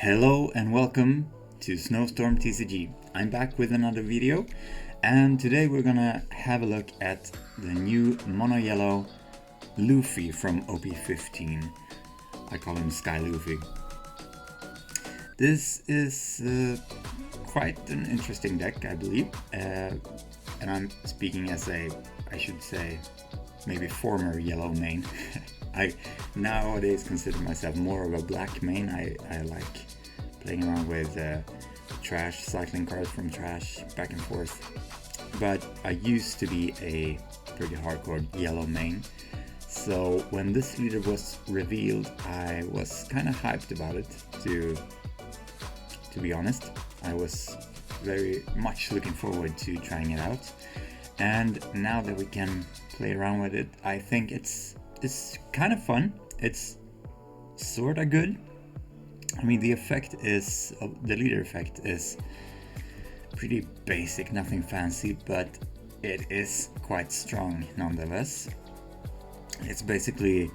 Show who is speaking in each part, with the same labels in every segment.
Speaker 1: Hello and welcome to SnowStorm TCG. I'm back with another video, and today we're gonna have a look at the new mono yellow Luffy from OP15. I call him Sky Luffy. This is quite an interesting deck, I believe, and I'm speaking as I should say, maybe former yellow main. I nowadays consider myself more of a black main. I like playing around with trash, cycling cards from trash back and forth. But I used to be a pretty hardcore yellow main. So when this leader was revealed, I was kind of hyped about it, to be honest. I was very much looking forward to trying it out. And now that we can play around with it, I think it's kind of fun. It's sort of good. I mean, the leader effect is pretty basic, nothing fancy, but it is quite strong nonetheless. It's basically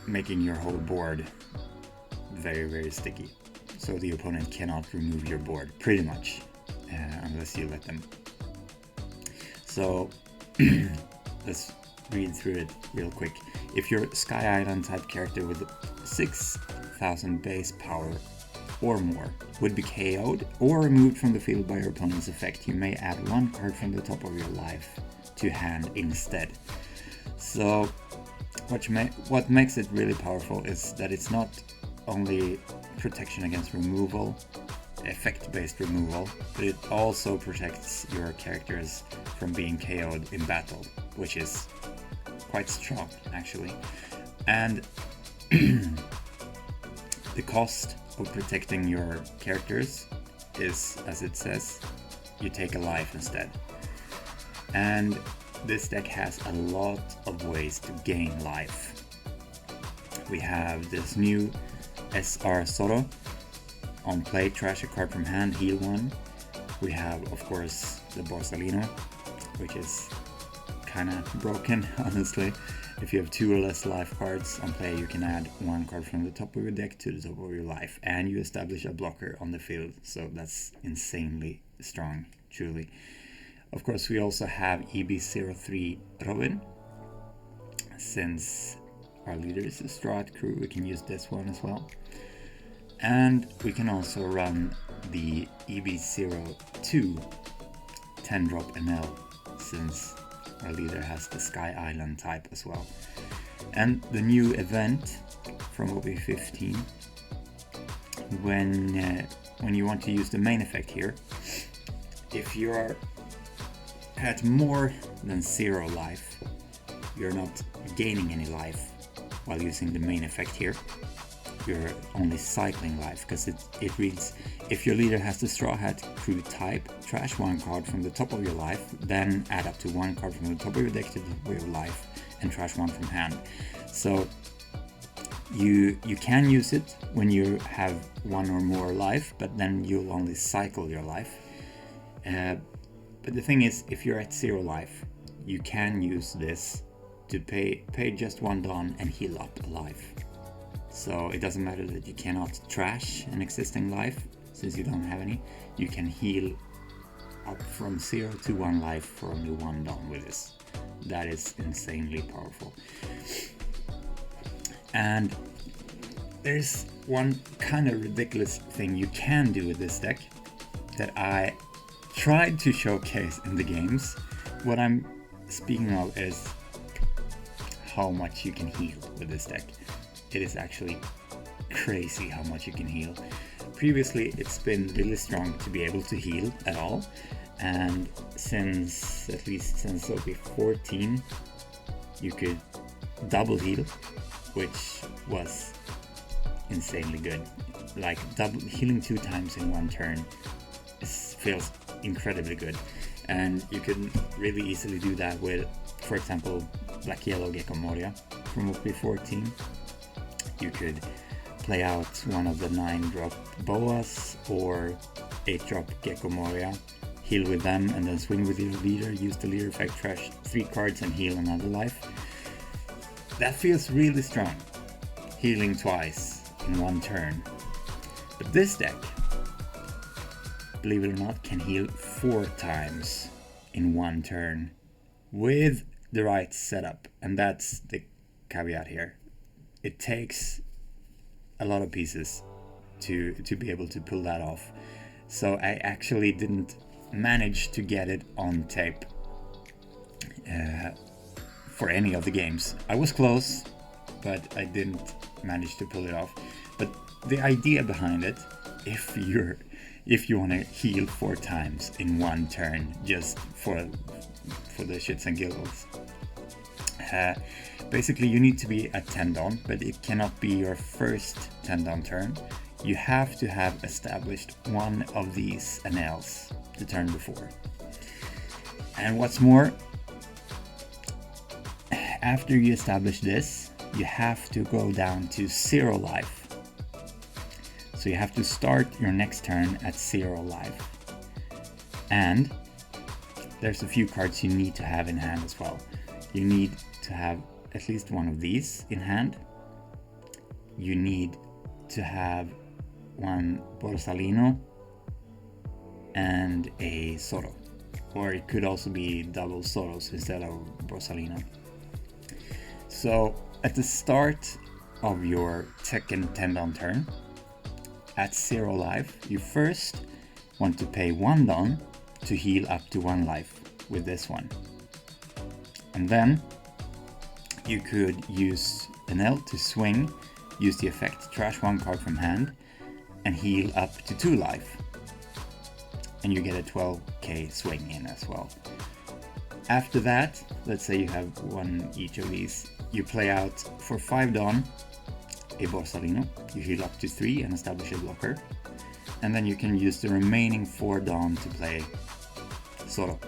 Speaker 1: making your whole board very, very sticky. So the opponent cannot remove your board, pretty much, unless you let them. So let's read through it real quick. If you're a Sky Island type character with 6,000 base power or more would be KO'd or removed from the field by your opponent's effect, you may add one card from the top of your life to hand instead. So what makes it really powerful is that it's not only protection against removal, effect-based removal, but it also protects your characters from being KO'd in battle, which is quite strong actually. And the cost of protecting your characters is, as it says, you take a life instead. And this deck has a lot of ways to gain life. We have this new SR Soro. On play, trash a card from hand, heal one. We have, of course, the Borsalino, which is kind of broken, honestly. If you have 2 or less life cards on play, you can add 1 card from the top of your deck to the top of your life, and you establish a blocker on the field. So that's insanely strong, truly. Of course, we also have EB03 Robin. Since our leader is a Strat crew, we can use this one as well. And we can also run the EB02 10-drop Enel, since our leader has the Sky Island type as well. And the new event from OP15, when you want to use the main effect here, if you are at more than 0 life, you're not gaining any life while using the main effect here. You're only cycling life, because it reads, if your leader has the Straw Hat crew type, trash 1 card from the top of your life, then add up to 1 card from the top of your deck to the top of your life, and trash 1 from hand. So you can use it when you have 1 or more life, but then you'll only cycle your life. But the thing is, if you're at 0 life, you can use this to pay just 1 Don and heal up a life. So it doesn't matter that you cannot trash an existing life, since you don't have any. You can heal up from 0 to 1 life for only 1 Don with this. That is insanely powerful. And there's one kind of ridiculous thing you can do with this deck that I tried to showcase in the games. What I'm speaking of is how much you can heal with this deck. It is actually crazy how much you can heal. Previously, it's been really strong to be able to heal at all, and at least since OP14, you could double heal, which was insanely good. Like healing 2 times in 1 turn feels incredibly good, and you can really easily do that with, for example, Black Yellow Gecko Moria from OP14. You could play out one of the 9-drop Boas or 8-drop Gecko Moria, heal with them, and then swing with your leader, use the leader effect, trash 3 cards and heal another life. That feels really strong. Healing twice in 1 turn. But this deck, believe it or not, can heal 4 times in one turn with the right setup. And that's the caveat here. It takes a lot of pieces to be able to pull that off. So I actually didn't manage to get it on tape for any of the games. I was close, but I didn't manage to pull it off. But the idea behind it, if you want to heal 4 times in one turn, just for the shits and giggles, basically you need to be at 10 down, but it cannot be your first 10 down turn. You have to have established one of these Enels the turn before. And what's more, after you establish this, you have to go down to 0 life. So you have to start your next turn at 0 life. And there's a few cards you need to have in hand as well. You need to have at least one of these in hand. You need to have one Borsalino and a Zoro. Or it could also be double Zoros instead of Borsalino. So at the start of your second 10 down turn, at 0 life, you first want to pay 1 down to heal up to 1 life with this one. And then you could use Enel to swing, use the effect, trash 1 card from hand, and heal up to 2 life. And you get a 12k swing in as well. After that, let's say you have one each of these, you play out for 5 down a Borsalino, you heal up to 3 and establish a blocker, and then you can use the remaining 4 down to play Zoro,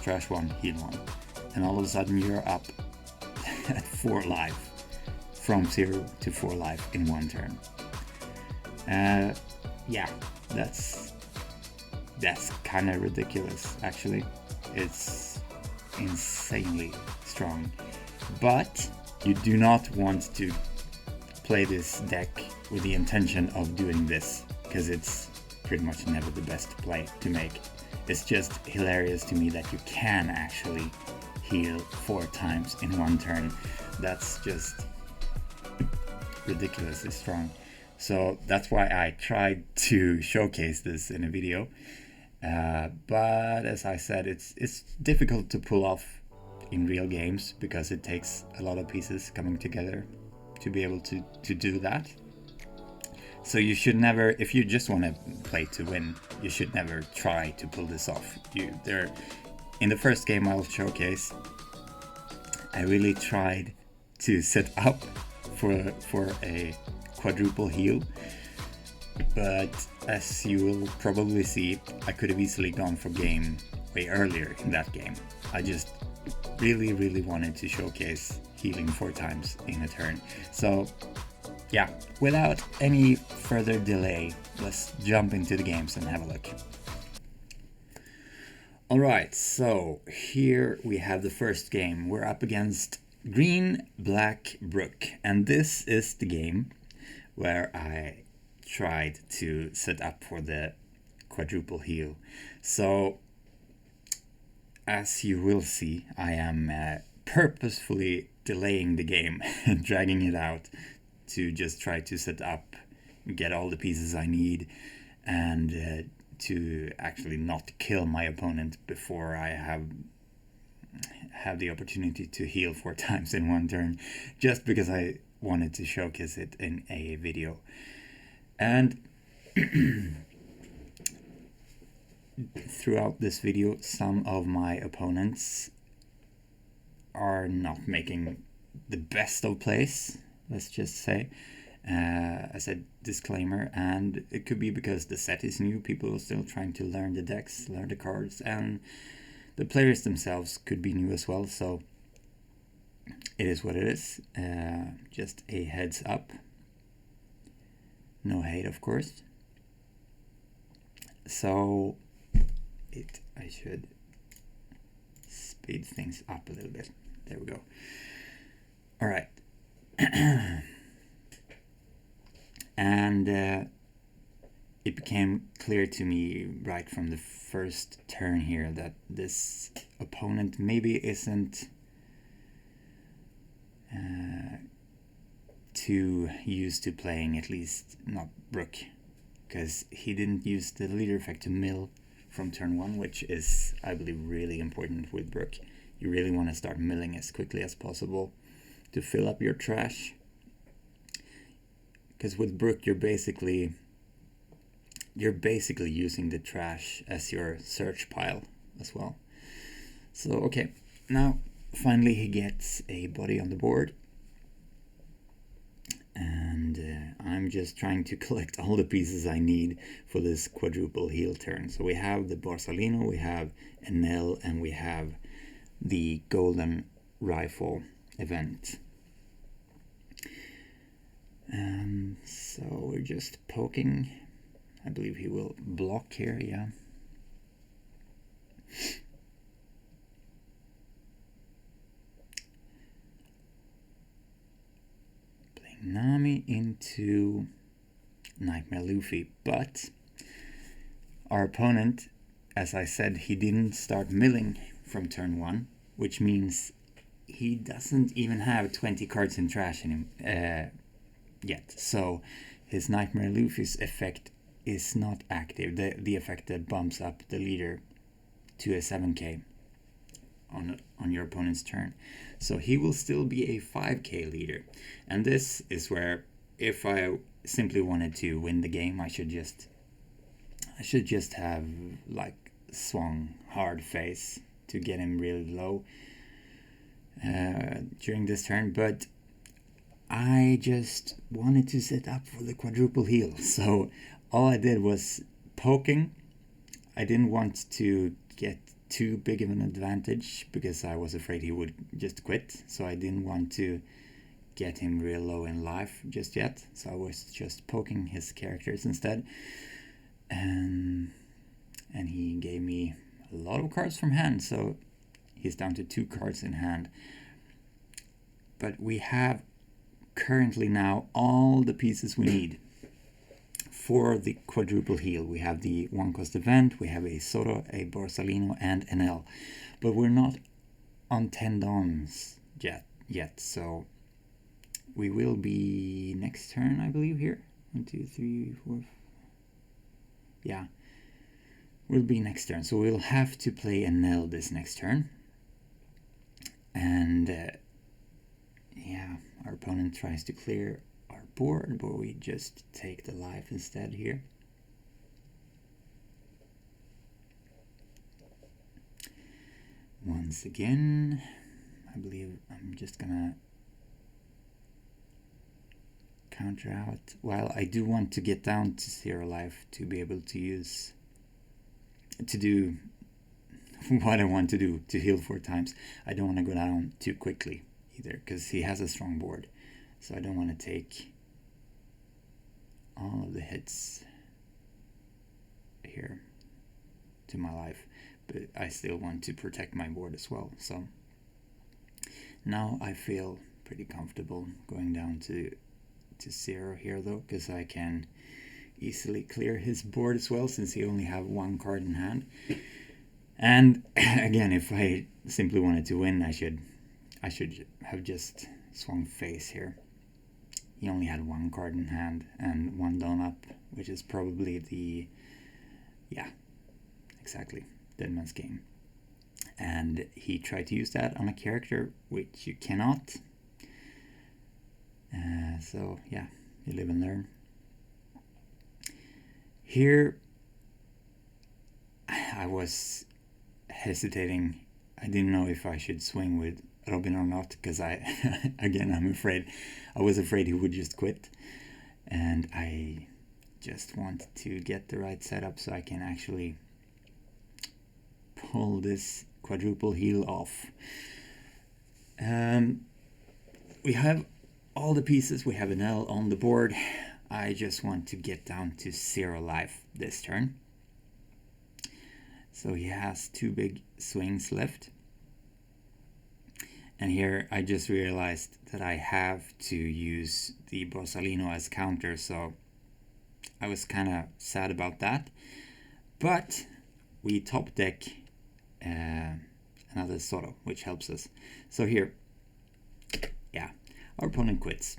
Speaker 1: trash 1, heal 1, and all of a sudden you're up at 4 life, from 0 to 4 life in one turn. Yeah, that's kind of ridiculous actually. It's insanely strong, but you do not want to play this deck with the intention of doing this, because it's pretty much never the best play to make. It's just hilarious to me that you can actually heal 4 times in one turn. That's just ridiculously strong. So that's why I tried to showcase this in a video. But as I said, it's difficult to pull off in real games because it takes a lot of pieces coming together to be able to do that. So you should never, if you just want to play to win, you should never try to pull this off. In the first game I'll showcase, I really tried to set up for a quadruple heal, but as you will probably see, I could have easily gone for game way earlier in that game. I just really wanted to showcase healing 4 times in a turn. So yeah, without any further delay, let's jump into the games and have a look. Alright, so here we have the first game. We're up against Green Black Brook, and this is the game where I tried to set up for the quadruple heal. So as you will see, I am purposefully delaying the game and dragging it out to just try to set up, get all the pieces I need, and to actually not kill my opponent before I have the opportunity to heal 4 times in one turn, just because I wanted to showcase it in a video. And throughout this video, some of my opponents are not making the best of plays, let's just say, as a disclaimer, and it could be because the set is new, people are still trying to learn the decks, learn the cards, and the players themselves could be new as well, so it is what it is. Just a heads up. No hate, of course. So I should speed things up a little bit. There we go. All right. And it became clear to me right from the first turn here that this opponent maybe isn't too used to playing, at least not Brook, because he didn't use the leader effect to mill from turn 1, which is, I believe, really important with Brook. You really want to start milling as quickly as possible to fill up your trash, because with Brook you're basically using the trash as your search pile as well. So okay, now finally he gets a body on the board, and I'm just trying to collect all the pieces I need for this quadruple heal turn. So we have the Borsalino, we have Enel, and we have the golden rifle event. And so we're just poking. I believe he will block here, yeah. Nami into Nightmare Luffy, but our opponent, as I said, he didn't start milling from turn 1, which means he doesn't even have 20 cards in trash in him yet. So his Nightmare Luffy's effect is not active, the effect that bumps up the leader to a 7k on your opponent's turn. So he will still be a 5k leader, and this is where, if I simply wanted to win the game, I should just have like swung hard face to get him really low during this turn, but I just wanted to set up for the quadruple heal, so all I did was poking. I didn't want to get too big of an advantage because I was afraid he would just quit, so I didn't want to get him real low in life just yet, so I was just poking his characters instead, and he gave me a lot of cards from hand, so he's down to 2 cards in hand. But we have currently now all the pieces we need for the quadruple heal. We have the 1-cost event, we have a Soto, a Borsalino, and Enel, but we're not on 10 dons yet, so we will be next turn, I believe, here. 1, 2, 3, 4. Yeah, we'll be next turn, so we'll have to play Enel this next turn, and yeah, our opponent tries to clear our board, but we just take the life instead here. Once again, I believe I'm just gonna counter out. Well, I do want to get down to 0 life to be able to do what I want to do, to heal 4 times. I don't want to go down too quickly either, because he has a strong board, so I don't want to take all of the hits here to my life, but I still want to protect my board as well. So now I feel pretty comfortable going down to 0 here though, because I can easily clear his board as well, since he only have 1 card in hand. And again, if I simply wanted to win, I should have just swung face here. He only had 1 card in hand and 1 down up, which is probably the, yeah, exactly, Dead Man's Game. And he tried to use that on a character, which you cannot. So yeah, you live and learn. Here, I was hesitating. I didn't know if I should swing with Robin or not, because I was afraid he would just quit, and I just want to get the right setup so I can actually pull this quadruple heal off. We have all the pieces. We have an L on the board. I just want to get down to 0 life this turn. So he has 2 big swings left. And here I just realized that I have to use the Borsalino as counter, so I was kind of sad about that. But we top deck another Soto, which helps us. So here, yeah, our opponent quits.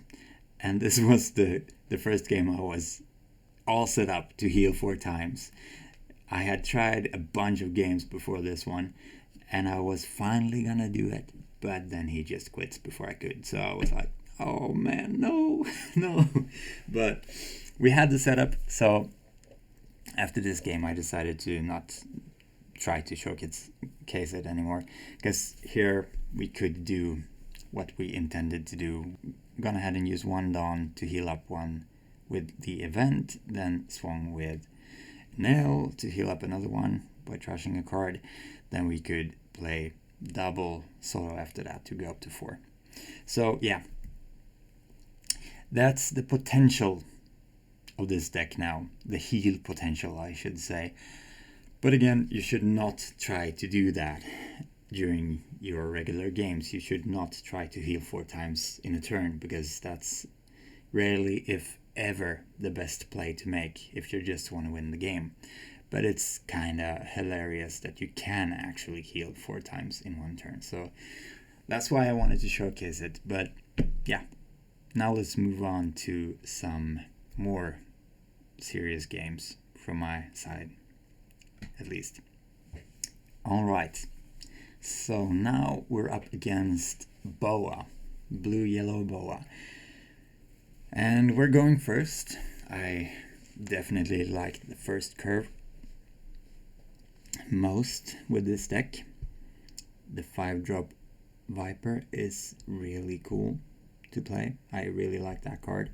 Speaker 1: And this was the first game I was all set up to heal 4 times. I had tried a bunch of games before this one, and I was finally gonna do it, but then he just quits before I could. So I was like, oh man, no, no. But we had the setup, so after this game I decided to not try to showcase it anymore, because here we could do what we intended to do. Gone ahead and use 1 Dawn to heal up 1 with the event, then swung with Enel to heal up another 1 by trashing a card. Then we could play double Soto after that to go up to 4. So yeah, that's the potential of this deck now, the heal potential I should say. But again, you should not try to do that during your regular games. You should not try to heal 4 times in a turn, because that's rarely, if ever, the best play to make if you just want to win the game. But it's kind of hilarious that you can actually heal 4 times in 1 turn. So that's why I wanted to showcase it. But yeah, now let's move on to some more serious games from my side, at least. All right. So now we're up against Boa, blue-yellow Boa. And we're going first. I definitely like the first curve most with this deck. The 5-drop Viper is really cool to play. I really like that card.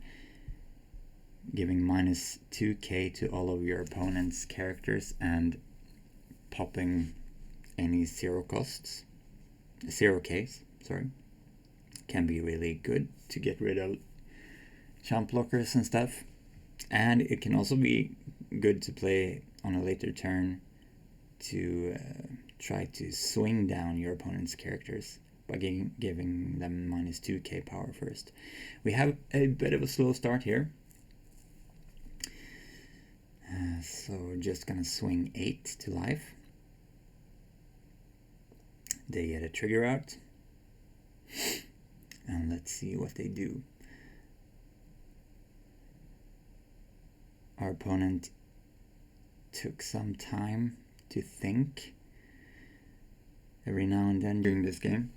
Speaker 1: Giving minus 2k to all of your opponent's characters and popping any 0Ks, sorry, can be really good to get rid of chump blockers and stuff. And it can also be good to play on a later turn to try to swing down your opponent's characters by giving them minus 2k power first. We have a bit of a slow start here. So we're just gonna swing 8 to life. They get a trigger out. And let's see what they do. Our opponent took some time to think every now and then during this game.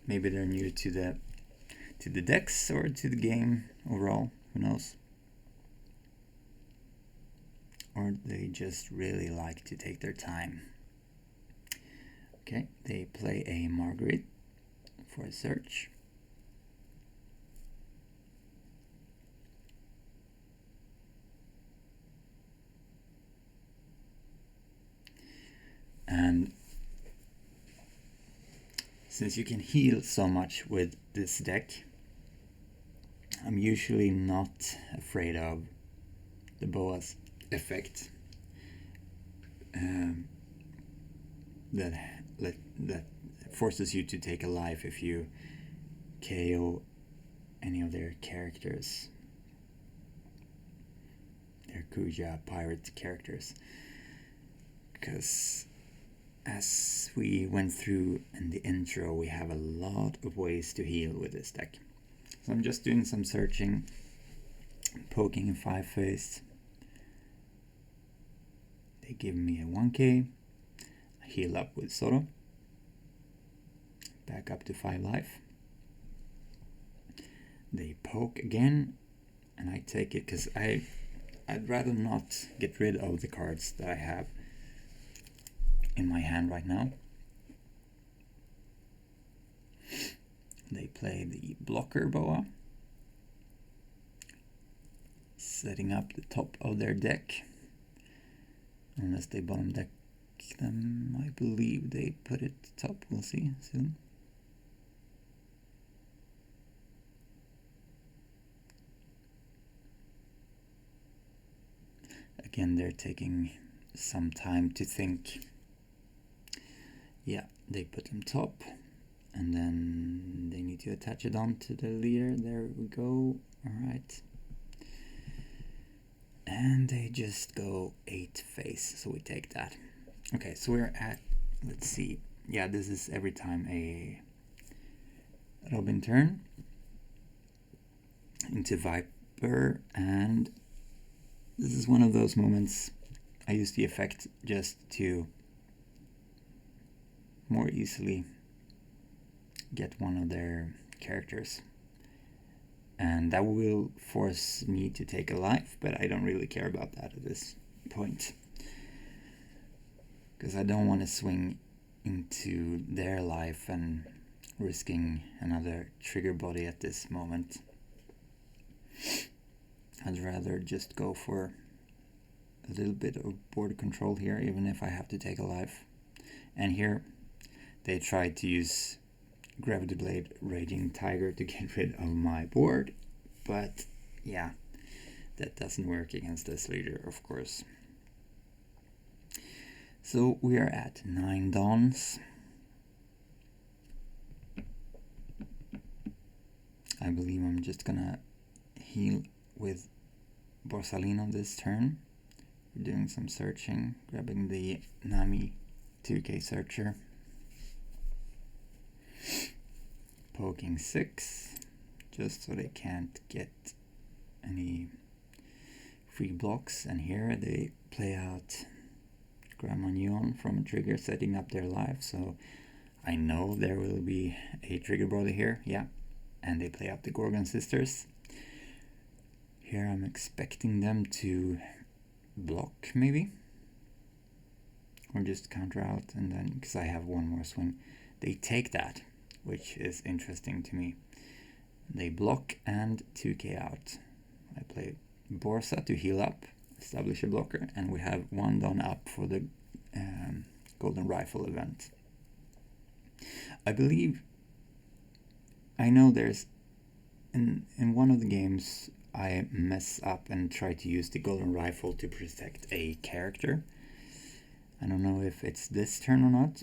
Speaker 1: Maybe they're new to the decks or to the game overall, who knows? Or they just really like to take their time. Okay, they play a Marguerite for a search. And since you can heal so much with this deck, I'm usually not afraid of the Boa's effect. That forces you to take a life if you KO any of their characters, their Kuja pirate characters. Because as we went through in the intro, we have a lot of ways to heal with this deck. So I'm just doing some searching, poking a 5-face. They give me a 1k. I heal up with Soto. Back up to 5 life. They poke again, and I take it because I'd rather not get rid of the cards that I have in my hand right now. They play the blocker Boa, setting up the top of their deck. Unless they bottom deck them, I believe they put it top. We'll see soon. Again, they're taking some time to think. Yeah, they put them top, and then they need to attach it on to the leader. There we go. All right. And they just go 8 face, so we take that. Okay, so we're at, let's see, yeah, this is every time a Robin turn into Viper, and this is one of those moments I use the effect just to more easily get one of their characters. And that will force me to take a life, but I don't really care about that at this point. Because I don't want to swing into their life and risking another trigger body at this moment. I'd rather just go for a little bit of board control here, even if I have to take a life. And here they tried to use Gravity Blade Raging Tiger to get rid of my board, but yeah, that doesn't work against this leader, of course. So we are at 9 Dawns. I believe I'm just gonna heal with Borsalino this turn. We're doing some searching, grabbing the Nami 2k searcher. Poking 6, just so they can't get any free blocks. And here they play out Grandma Neon from a trigger, setting up their life. So I know there will be a trigger body here, yeah. And they play up the Gorgon Sisters. Here I'm expecting them to block, maybe, or just counter out, and then, because I have one more swing, they take that, which is interesting to me. They block and 2k out. I play Borsa to heal up, establish a blocker, and we have 1 Dawn up for the Golden Rifle event. I believe, I know there's, in one of the games I mess up and try to use the Golden Rifle to protect a character. I don't know if it's this turn or not,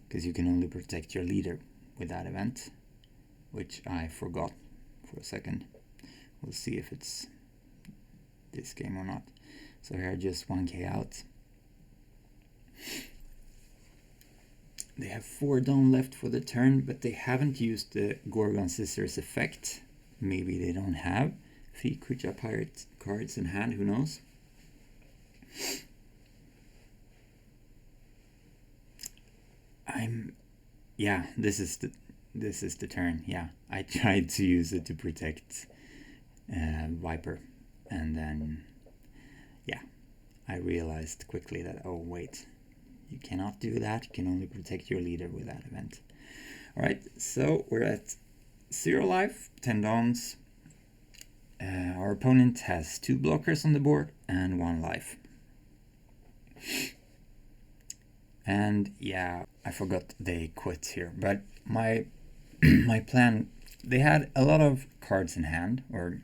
Speaker 1: because you can only protect your leader with that event, which I forgot for a second. We'll see if it's this game or not. So here just 1k out. They have 4 Dawn left for the turn, but they haven't used the Gorgon Sisters effect. Maybe they don't have 3 Kuja Pirate cards in hand, who knows? Yeah, this is the turn. Yeah, I tried to use it to protect Viper, and then yeah, I realized quickly that, oh wait, you cannot do that. You can only protect your leader with that event. All right, so we're at 0 life, 10 Dawns. Our opponent has 2 blockers on the board and 1 life. And yeah, I forgot they quit here, but my my plan, they had a lot of cards in hand, or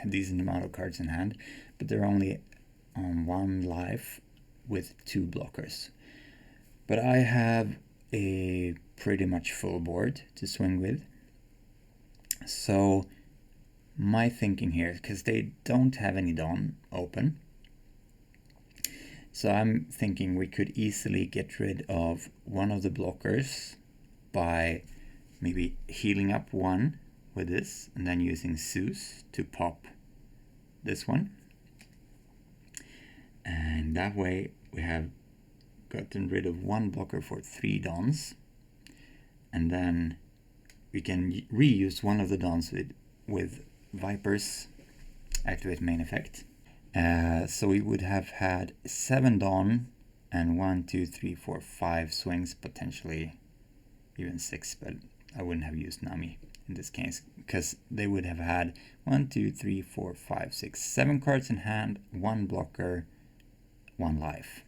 Speaker 1: a decent amount of cards in hand, but they're only on 1 life with 2 blockers. But I have a pretty much full board to swing with. So my thinking here, because they don't have any Dawn open, so I'm thinking we could easily get rid of one of the blockers by maybe healing up 1 with this, and then using Zeus to pop this one. And that way we have gotten rid of 1 blocker for 3 Dawns. And then we can reuse one of the Dawns with Viper's activate main effect. So we would have had 7 Dawn and 1, 2, 3, 4, 5 swings, potentially even 6, but I wouldn't have used Nami in this case, because they would have had 1, 2, 3, 4, 5, 6, 7 cards in hand, 1 blocker, 1 life.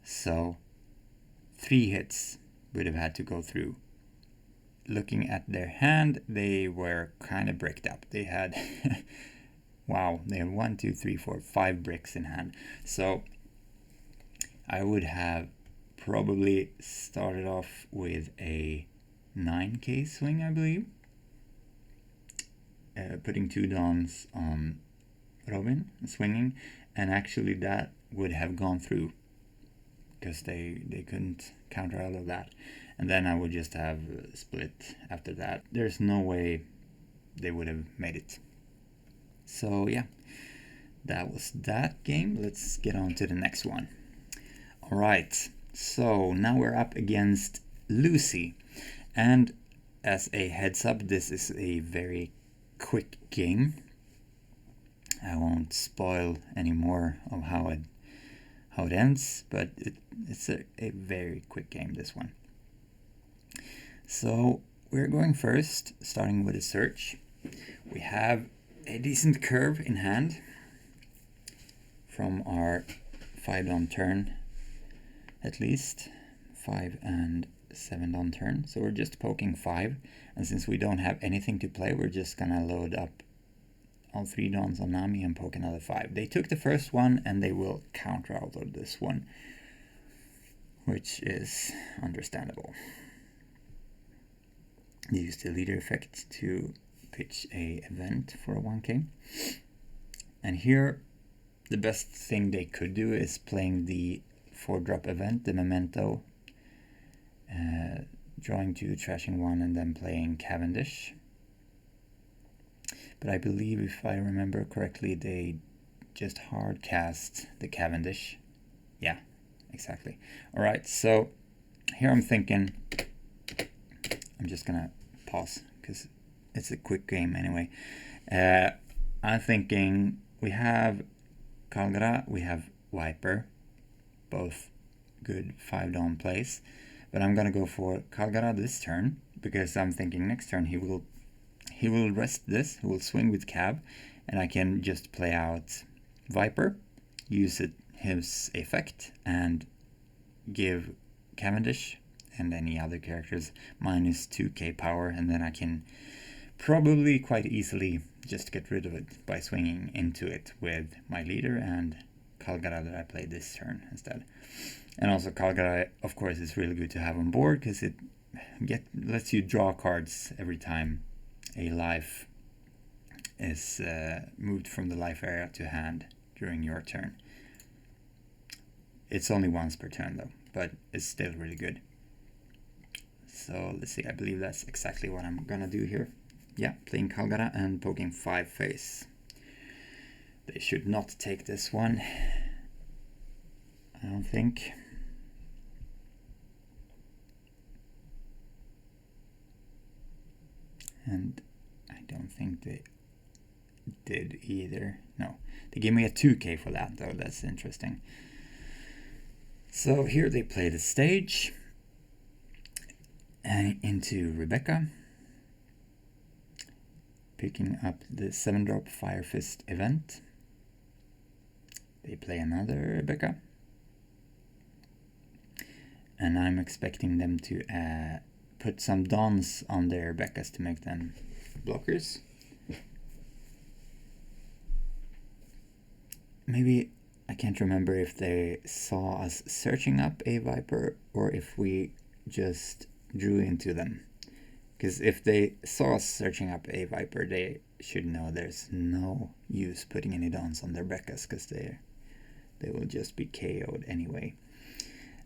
Speaker 1: So 3 hits would have had to go through. Looking at their hand, they were kind of bricked up. They had wow, they have 1, 2, 3, 4, 5 bricks in hand. So I would have probably started off with a 9k swing, I believe. Putting 2 Dawns on Robin swinging, and actually that would have gone through because they couldn't counter all of that, and then I would just have split after that. There's no way they would have made it. So yeah, that was that game. Let's get on to the next one. All right, so now we're up against Lucy, and as a heads up, this is a very quick game. I won't spoil any more of how it ends, but it's a very quick game, this one. So we're going first, starting with a search. We have a decent curve in hand from our 5-Don turn, at least 5 and 7-Don turn. So we're just poking 5, and since we don't have anything to play, we're just gonna load up all 3 Dons on Nami and poke another 5. They took the first one and they will counter out of this one, which is understandable. They used the leader effect to pitch a event for a 1k. And here the best thing they could do is playing the 4-drop event, the Memento, drawing 2, trashing 1, and then playing Cavendish. But I believe, if I remember correctly, they just hard cast the Cavendish. Yeah, exactly. Alright, so here I'm thinking, I'm just gonna pause because it's a quick game anyway. I'm thinking we have Kalgra, we have Viper, both good 5-Don plays. But I'm gonna go for Kalgra this turn because I'm thinking next turn he will rest this, he will swing with Cav, and I can just play out Viper, use his effect, and give Cavendish and any other characters minus 2k power, and then I can probably quite easily just get rid of it by swinging into it with my leader and Kalgra that I played this turn instead. And also Kalgra, of course, is really good to have on board because it lets you draw cards every time a life is moved from the life area to hand during your turn. It's only once per turn though, but it's still really good. So let's see, I believe that's exactly what I'm gonna do here. Yeah, playing Kalgra and poking 5 face. They should not take this one, I don't think. And I don't think they did either. No, they gave me a 2k for that though, that's interesting. So here they play the stage and into Rebecca, picking up the 7-drop Fire Fist event. They play another Rebecca, and I'm expecting them to put some Dons on their Rebeccas to make them blockers. Maybe, I can't remember if they saw us searching up a Viper or if we just drew into them. Because if they saw us searching up a Viper, they should know there's no use putting any Dons on their Rebeccas because they will just be KO'd anyway.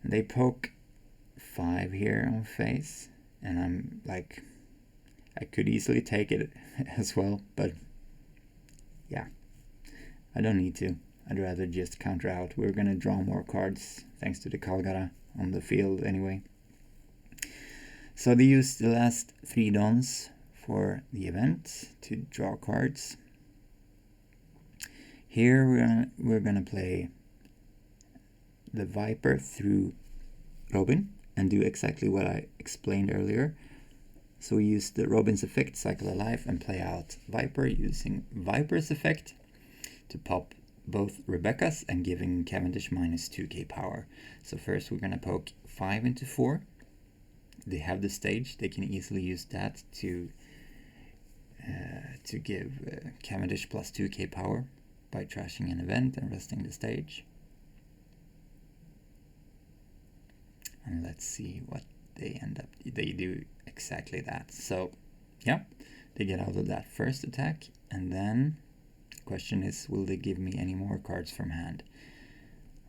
Speaker 1: And they poke 5 here on face, and I'm like, I could easily take it as well, but yeah, I don't need to. I'd rather just counter out. We're gonna draw more cards thanks to the Kalgra on the field anyway. So they used the last 3 Dons for the event to draw cards. Here we're gonna play the Viper through Robin and do exactly what I explained earlier. So we use the Robin's effect, cycle a life, and play out Viper using Viper's effect to pop both Rebeccas and giving Cavendish minus 2k power. So first we're gonna poke 5 into 4. They have the stage, they can easily use that to give Cavendish plus 2k power by trashing an event and resting the stage. And let's see what they end up, they do exactly that. So yeah, they get out of that first attack, and then The question is, will they give me any more cards from hand?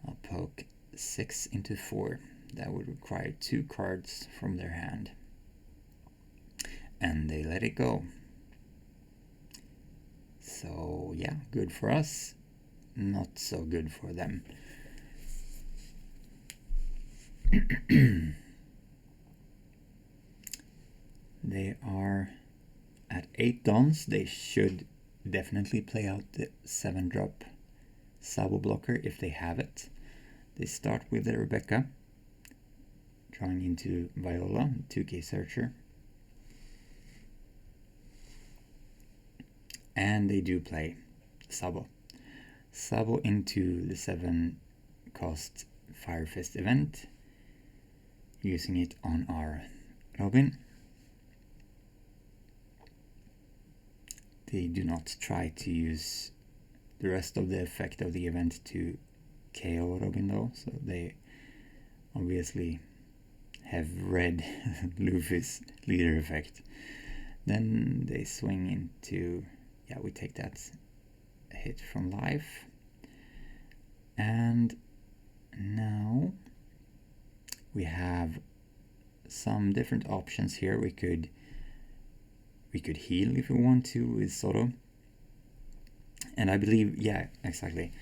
Speaker 1: I'll poke 6 into 4. That would require 2 cards from their hand. And they let it go. So yeah, good for us, not so good for them. They are at 8 dons. They should definitely play out the 7-drop Sabo blocker if they have it. They start with the Rebecca, drawing into Viola, 2K Searcher. And they do play Sabo. Sabo into the 7-cost Fire Fist event, using it on our Robin. They do not try to use the rest of the effect of the event to KO Robin though, so they obviously have read Luffy's leader effect. Then they swing into, yeah, we take that hit from life. And now we have some different options here. We could heal if we want to with Soro. And I believe, yeah, exactly.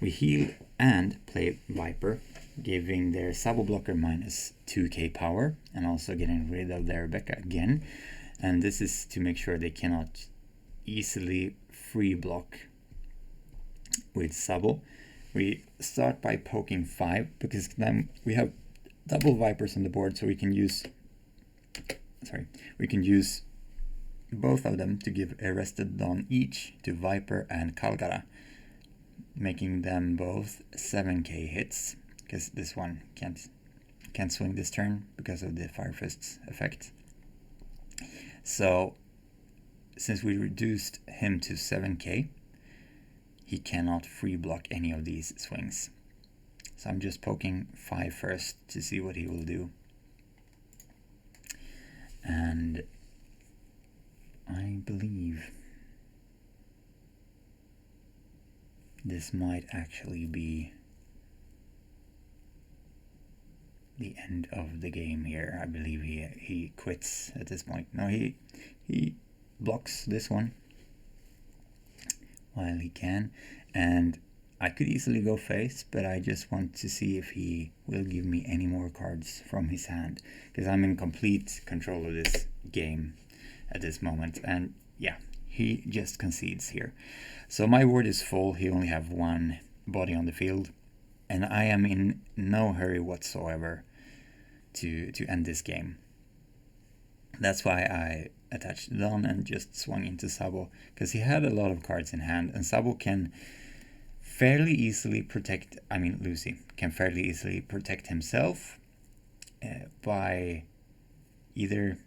Speaker 1: We heal and play Viper, giving their Sabo blocker minus 2k power, and also getting rid of their Rebecca again. And this is to make sure they cannot easily free block with Sabo. We start by poking 5, because then we have double Vipers on the board, so we can use both of them to give Arrested Dawn each to Viper and Kalgara, making them both 7k hits, because this one can't swing this turn because of the Fire Fist's effect. So since we reduced him to 7k, he cannot free block any of these swings. So I'm just poking 5 first to see what he will do. And I believe this might actually be the end of the game here. I believe he quits at this point. No, he blocks this one while he can, and I could easily go face, but I just want to see if he will give me any more cards from his hand, because I'm in complete control of this game at this moment. And yeah, he just concedes here. So my ward is full. He only have 1 body on the field, and I am in no hurry whatsoever to end this game. That's why I attached Don and just swung into Sabo, because he had a lot of cards in hand, and Sabo can fairly easily protect, Lucy can fairly easily protect himself by either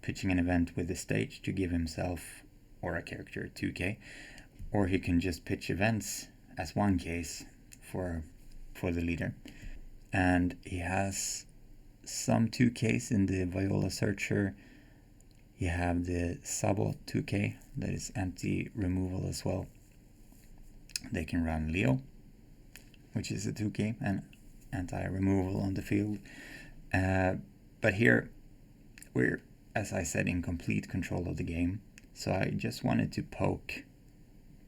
Speaker 1: pitching an event with the stage to give himself or a character 2k, or he can just pitch events as 1ks for the leader. And he has some 2ks in the Viola Searcher. You have the Sabo 2k that is anti-removal as well. They can run Leo, which is a 2k and anti-removal on the field. But here we're, as I said, in complete control of the game. So I just wanted to poke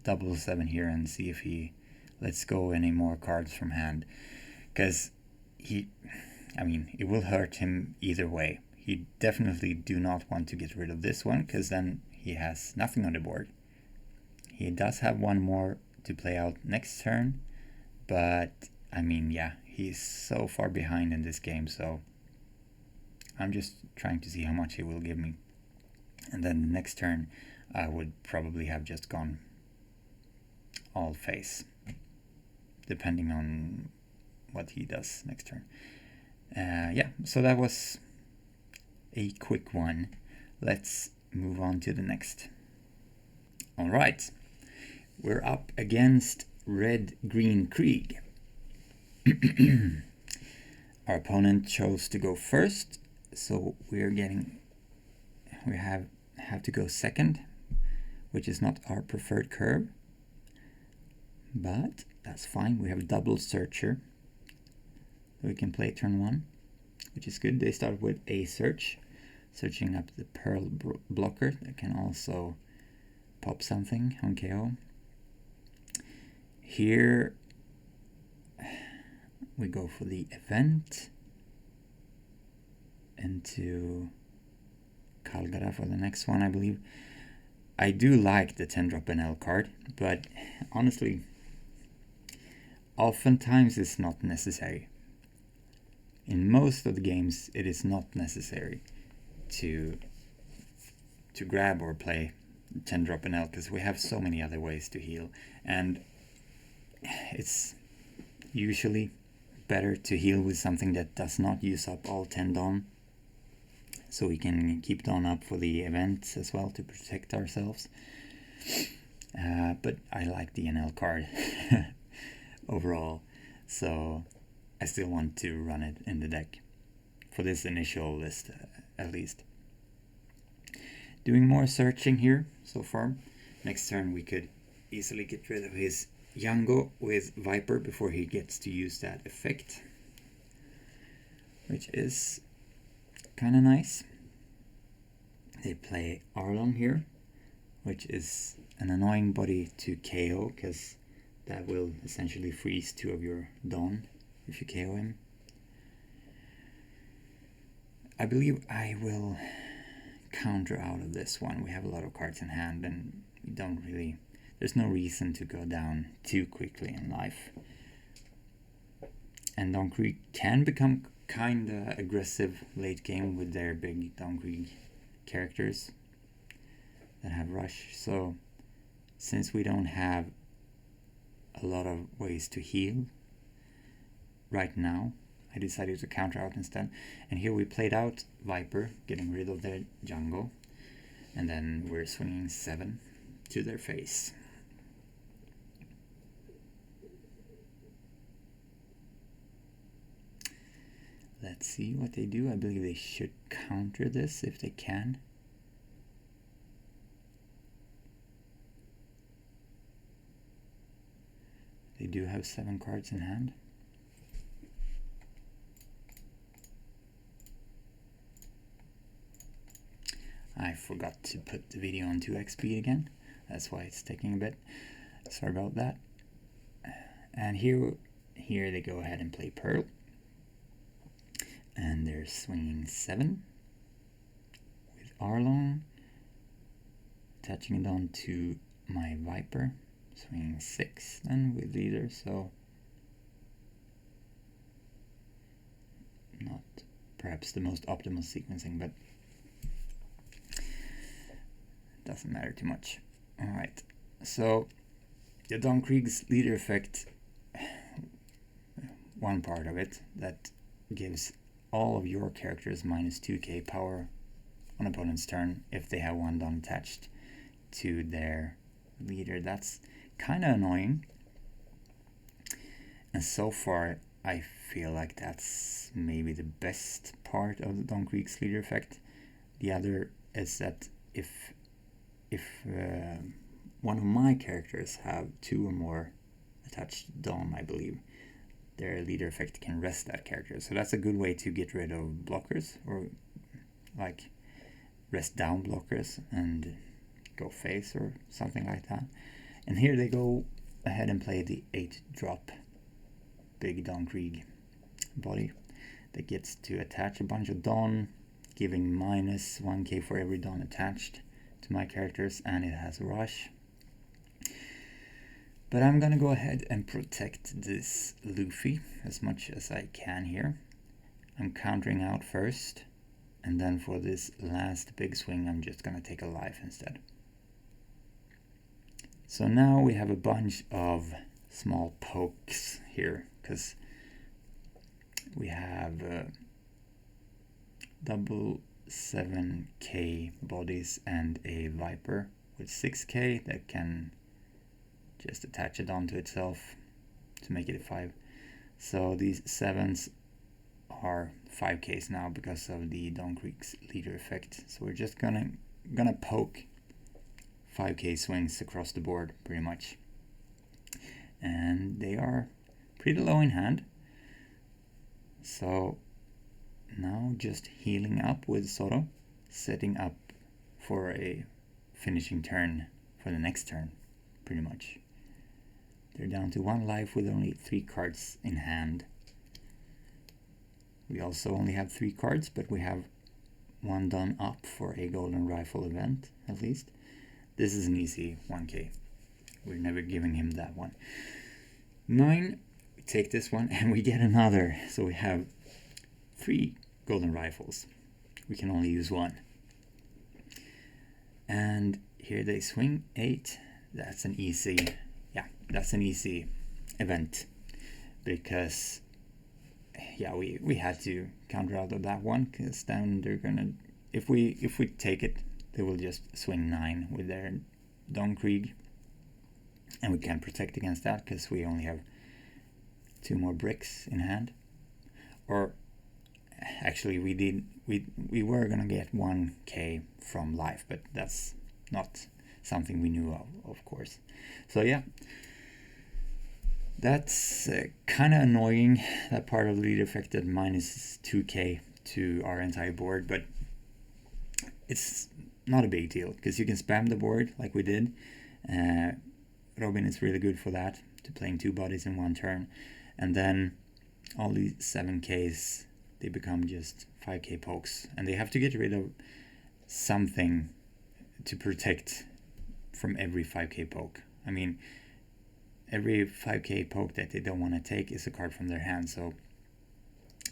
Speaker 1: 7 here and see if he lets go any more cards from hand, because it will hurt him either way. He definitely do not want to get rid of this one, because then he has nothing on the board. He does have 1 more to play out next turn, but he's so far behind in this game, so I'm just trying to see how much he will give me. And then the next turn I would probably have just gone all face, depending on what he does next turn. So that was a quick one. Let's move on to the next. All right, we're up against red-green Krieg. Our opponent chose to go first, so we have to go second, which is not our preferred curve. but that's fine. We have a double searcher, so we can play turn 1, which is good. They start with a search, searching up the Pearl blocker that can also pop something on KO. Here we go for the event into Kalgara for the next one, I believe. I do like the 10-drop Enel card, but honestly, oftentimes it's not necessary. In most of the games, it is not necessary to grab or play 10-drop Enel, because we have so many other ways to heal, and it's usually better to heal with something that does not use up all 10 Dawn, so we can keep Dawn up for the events as well to protect ourselves. But I like the Enel card overall, so I still want to run it in the deck for this initial list, at least. Doing more searching here so far. Next turn we could easily get rid of his Yango with Viper before he gets to use that effect, which is kind of nice. They play Arlong here, which is an annoying body to KO, because that will essentially freeze 2 of your Dawn if you KO him. I believe I will counter out of this one. We have a lot of cards in hand, and we don't really, there's no reason to go down too quickly in life. And Don Krieg can become kinda aggressive late game with their big Don Krieg characters that have rush. So since we don't have a lot of ways to heal right now, I decided to counter out instead. And here we played out Viper, getting rid of their jungle, and then we're swinging 7 to their face. Let's see what they do. I believe they should counter this if they can. They do have 7 cards in hand. I forgot to put the video on 2x speed again. That's why it's taking a bit. Sorry about that. And here they go ahead and play Pearl. And they're swinging 7 with Arlong, attaching it on to my Viper, swinging 6 then with Leader, so not perhaps the most optimal sequencing, but doesn't matter too much. Alright, so the Don Krieg's Leader effect, one part of it that gives all of your characters minus 2k power on opponent's turn if they have 1 Dawn attached to their leader. That's kind of annoying, and so far I feel like that's maybe the best part of the Don Krieg's Leader effect. The other is that if one of my characters have 2 or more attached Dawn, I believe, their leader effect can rest that character. So that's a good way to get rid of blockers, or like rest down blockers and go face or something like that. And here they go ahead and play the 8-drop big Don Krieg body that gets to attach a bunch of Dawn, giving minus 1k for every Dawn attached to my characters, and it has rush. But I'm gonna go ahead and protect this Luffy as much as I can here. I'm countering out first, and then for this last big swing I'm just gonna take a life instead. So now we have a bunch of small pokes here, because we have double 7k bodies and a Viper with 6k that can just attach it onto itself to make it a 5. So these 7s are 5ks now because of the Don Krieg's Leader effect. So we're just gonna poke 5k swings across the board pretty much. and they are pretty low in hand. So now just healing up with Soro, setting up for a finishing turn for the next turn, pretty much. They're down to 1 life with only 3 cards in hand. We also only have 3 cards, but we have 1 done up for a golden rifle event, at least. This is an easy 1k. We're never giving him that one. 9, we take this one and we get another. So we have 3 golden rifles. We can only use 1. And here they swing 8. That's an easy, that's an easy event, because we had to counter out of that one, because then they're gonna, if we take it, they will just swing 9 with their Krieg, and we can't protect against that because we only have 2 more bricks in hand. Or actually we were gonna get 1k from life, but that's not something we knew of course. So yeah, that's kind of annoying, that part of the leader effect that minus 2k to our entire board, but it's not a big deal because you can spam the board like we did. Robin is really good for that, to playing 2 bodies in 1 turn, and then all these 7ks, they become just 5k pokes, and they have to get rid of something to protect from every 5k poke. I mean, every 5k poke that they don't want to take is a card from their hand, so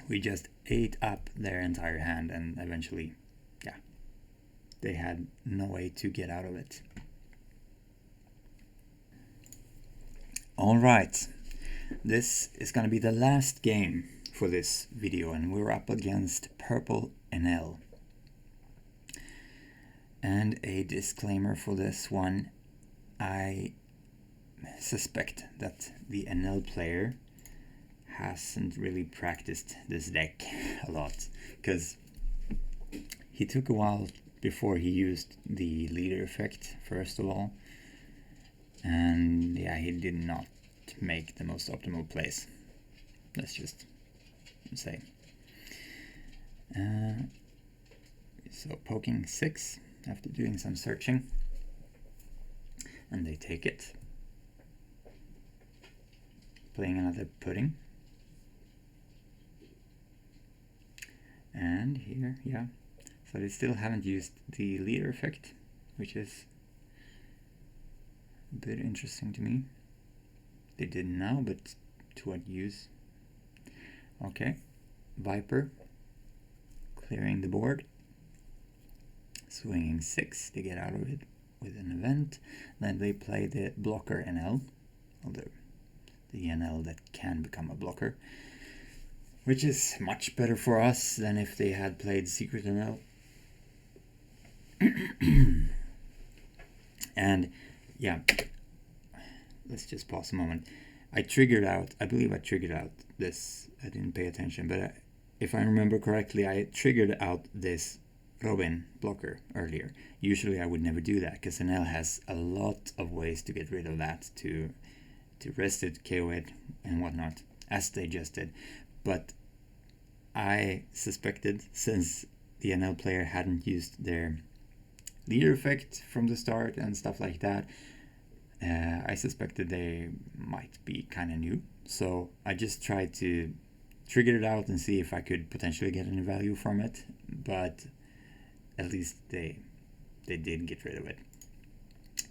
Speaker 1: we just ate up their entire hand, and eventually, they had no way to get out of it. Alright, this is gonna be the last game for this video, and we're up against purple Enel. And a disclaimer for this one, I suspect that the Enel player hasn't really practiced this deck a lot, because he took a while before he used the leader effect first of all, and he did not make the most optimal plays, let's just say. So poking 6 after doing some searching, and they take it, playing another pudding, and here, so they still haven't used the leader effect, which is a bit interesting to me. They did now, but to what use? Okay, Viper, clearing the board, swinging 6 to get out of it with an event. Then they play the blocker Enel, although the Enel that can become a blocker, which is much better for us than if they had played Secret Enel. And let's just pause a moment. I believe I triggered out this, I didn't pay attention, but if I remember correctly, I triggered out this Robin blocker earlier. Usually I would never do that, because Enel has a lot of ways to get rid of that, to rest it, KO it, and whatnot, as they just did. But I suspected, since the Enel player hadn't used their leader effect from the start and stuff like that, I suspected they might be kind of new. So I just tried to trigger it out and see if I could potentially get any value from it, but at least they did get rid of it.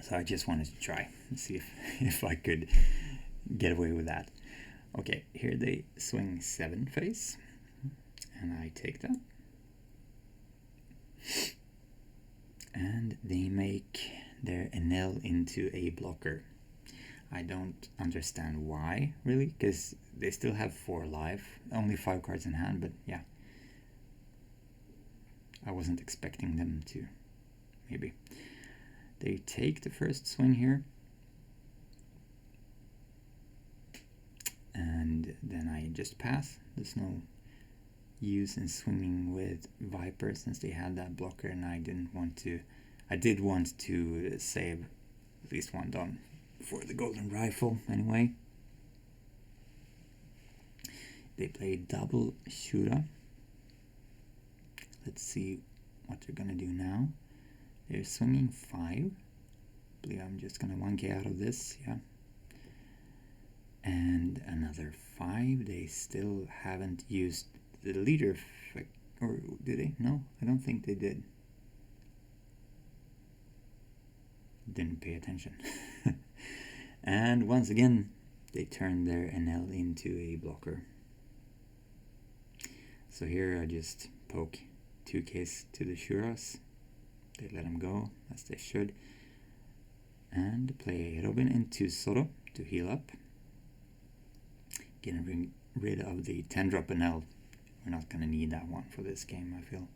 Speaker 1: So I just wanted to try and see if I could get away with that. Okay, here they swing 7 face, and I take that. And they make their Enel into a blocker. I don't understand why, really, because they still have 4 life, only 5 cards in hand, but I wasn't expecting them to, maybe. They take the first swing here, and then I just pass. There's no use in swinging with Viper since they had that blocker, and I did want to save at least 1 done for the golden rifle anyway. They play double Shura. Let's see what they're gonna do now. They're swinging 5. I believe I'm just gonna 1k out of this, yeah. And another 5. They still haven't used the leader effect, or did they? No, I don't think they did. Didn't pay attention. And once again, they turned their Enel into a blocker. So here I just poke 2Ks to the Shuras. They let them go, as they should. And play Robin into Zoro to heal up. Getting rid of the 10-drop Enel. We're not going to need that one for this game, I feel.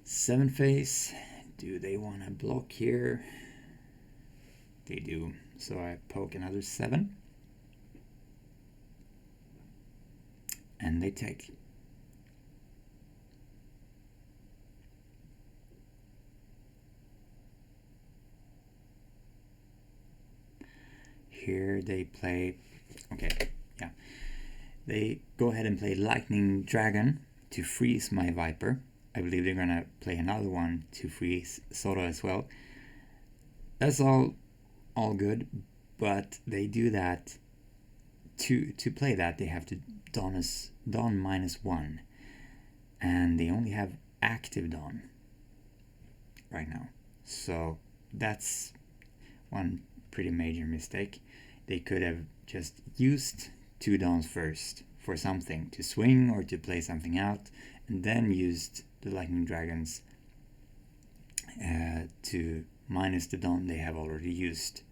Speaker 1: 7 phase. Do they want to block here? They do. So I poke another 7. And they take. Here they play, okay, yeah. They go ahead and play Lightning Dragon to freeze my Viper. I believe they're gonna play another one to freeze Zoro as well. That's all good, but they do that to play that. They have to don -1, and they only have active Dawn right now. So that's one pretty major mistake. They could have just used 2 Dawns first for something, to swing or to play something out, and then used the Lightning Dragons to minus the Dawn they have already used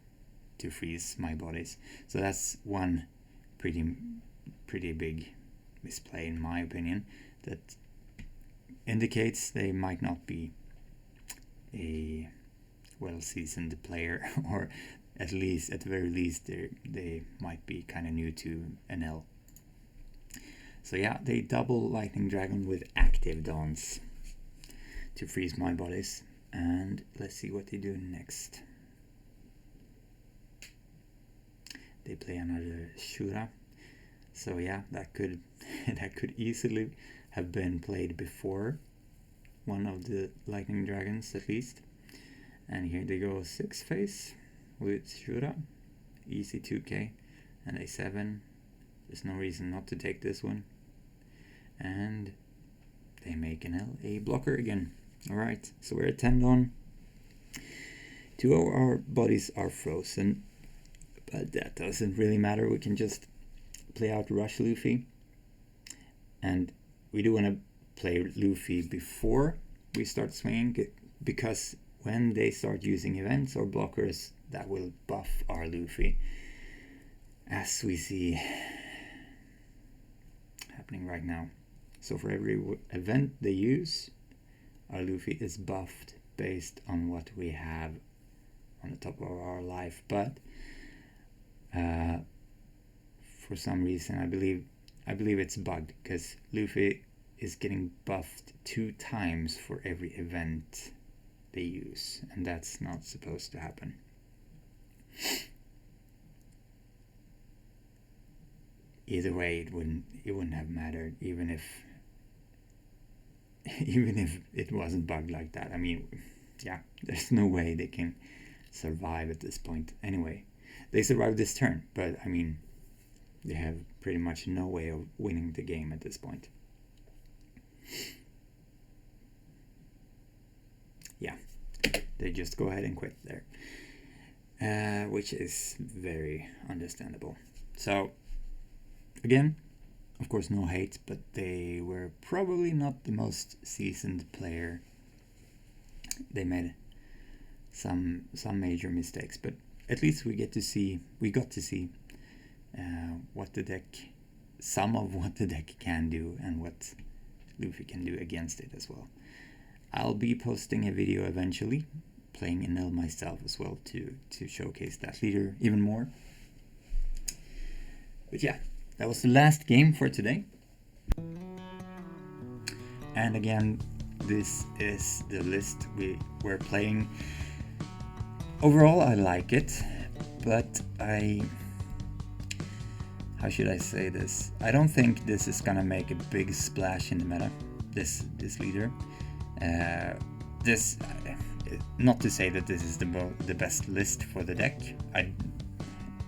Speaker 1: to freeze my bodies. So that's one pretty big misplay, in my opinion, that indicates they might not be a well-seasoned player, or at the very least, they might be kind of new to Enel. So yeah, they double Lightning Dragon with active Dawns to freeze my bodies. And let's see what they do next. They play another Shura. So yeah, that could easily have been played before one of the Lightning Dragons, at least. And here they go 6 phase with Shura. Easy 2k and a 7. There's no reason not to take this one. And they make Enel a blocker again. Alright, so we're at 10 Dawn. 2 of our bodies are frozen, but that doesn't really matter. We can just play out Rush Luffy. And we do want to play Luffy before we start swinging, because when they start using events or blockers, that will buff our Luffy, as we see happening right now. So for every event they use, our Luffy is buffed based on what we have on the top of our life. But for some reason, I believe it's bugged, because Luffy is getting buffed 2 times for every event they use, and that's not supposed to happen. Either way, it wouldn't have mattered, even if it wasn't bugged like that. I mean, yeah, there's no way they can survive at this point. Anyway, they survived this turn, but I mean, they have pretty much no way of winning the game at this point. Yeah, they just go ahead and quit there, which is very understandable. So again, of course, no hate, but they were probably not the most seasoned player. They made some major mistakes, but at least we got to see what the deck, some of what the deck can do, and what Luffy can do against it as well. I'll be posting a video eventually playing Enel myself as well to showcase that leader even more. But yeah, that was the last game for today. And again, this is the list we're playing. Overall, I like it, but how should I say this? I don't think this is gonna make a big splash in the meta, this leader. Not to say that this is the best list for the deck.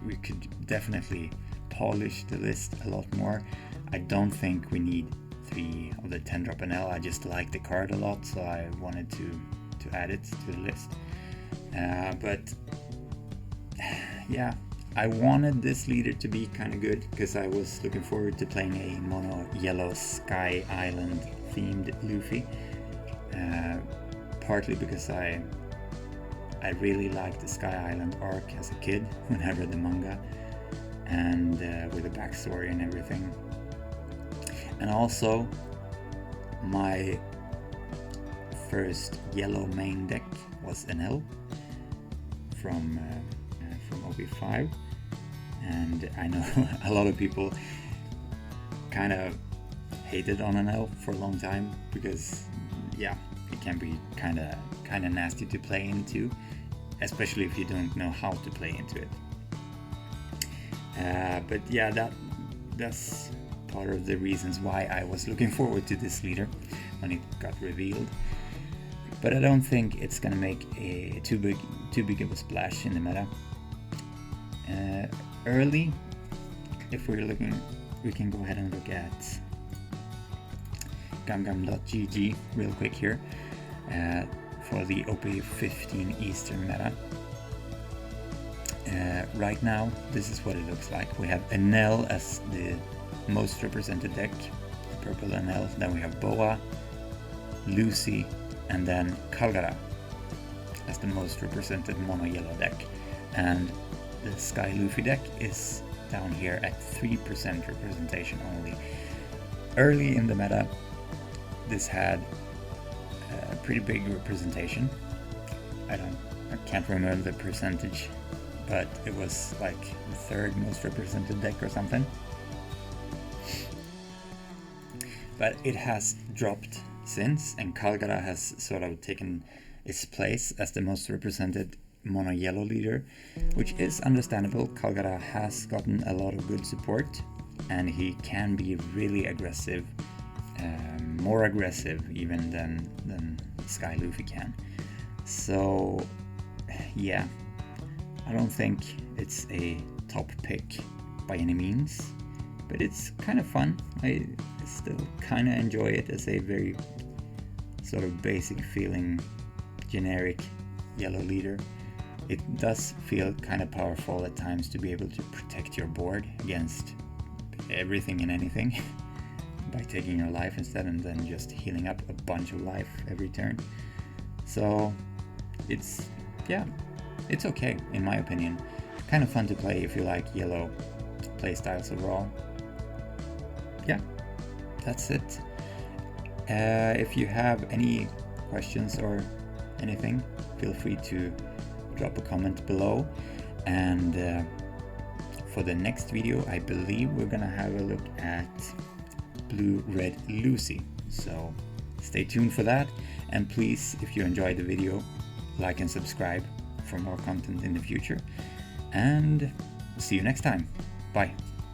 Speaker 1: We could definitely polish the list a lot more. I don't think we need 3 of the 10-drop Enel. I just like the card a lot, so I wanted to add it to the list. But yeah, I wanted this leader to be kind of good because I was looking forward to playing a mono yellow Sky Island themed Luffy. Partly because I really liked the Sky Island arc as a kid when I read the manga, and with a backstory and everything. And also, my first yellow main deck was Enel from OP5, and I know a lot of people kind of hated on Enel for a long time because, yeah, it can be kind of nasty to play into, especially if you don't know how to play into it. But yeah, that's part of the reasons why I was looking forward to this leader when it got revealed. But I don't think it's gonna make a too big of a splash in the meta. Early, if we're looking, we can go ahead and look at gumgum.gg real quick here for the OP15 Eastern meta. Right now, this is what it looks like. We have Enel as the most represented deck, purple Enel. Then we have Boa, Lucy, and then Kalgara as the most represented mono yellow deck. And the Sky Luffy deck is down here at 3% representation only. Early in the meta, this had a pretty big representation. I can't remember the percentage, but it was like the 3rd most represented deck or something. But it has dropped since, and Kalgara has sort of taken its place as the most represented mono yellow leader, which is understandable. Kalgara has gotten a lot of good support, and he can be really aggressive, more aggressive even than Sky Luffy can. So yeah, I don't think it's a top pick by any means, but it's kind of fun. I still kind of enjoy it as a very sort of basic feeling generic yellow leader. It does feel kind of powerful at times to be able to protect your board against everything and anything by taking your life instead and then just healing up a bunch of life every turn. So it's okay in my opinion. Kind of fun to play if you like yellow playstyles overall. Yeah, that's it. If you have any questions or anything, feel free to drop a comment below. And for the next video, I believe we're gonna have a look at Blue-Red Lucy. So stay tuned for that. And please, if you enjoyed the video, like and subscribe for more content in the future. And see you next time. Bye.